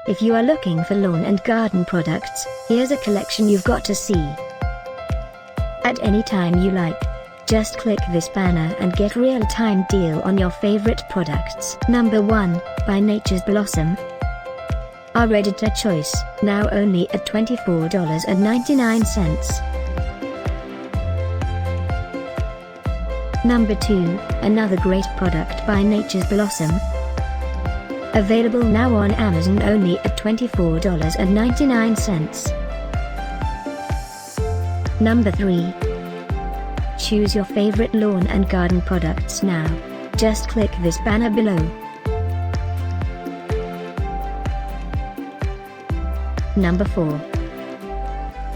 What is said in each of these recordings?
If you are looking for lawn and garden products, here's a collection you've got to see. At any time you like. Just click this banner and get real-time deal on your favorite products. Number 1, by Nature's Blossom. Our editor choice, now only at $24.99. Number 2, another great product by Nature's Blossom. Available now on Amazon only at $24.99. Number 3. Choose your favorite lawn and garden products now. Just click this banner below. Number 4.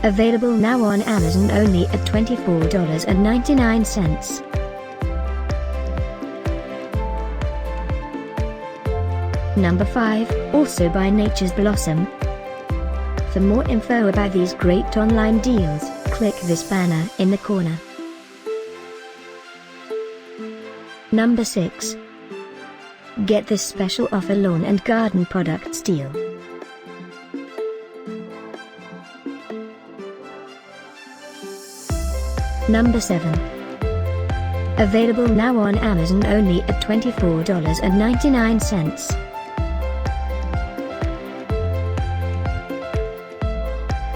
Available now on Amazon only at $24.99. Number 5, also by Nature's Blossom. For more info about these great online deals, click this banner in the corner. Number 6. Get this special offer lawn and garden products deal. Number 7. Available now on Amazon only at $24.99.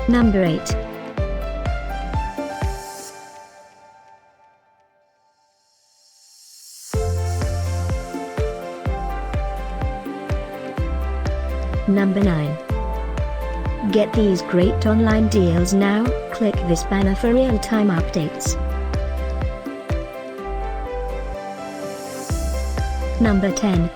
Number 8. Number 9. Get these great online deals now, click this banner for real-time updates. Number 10.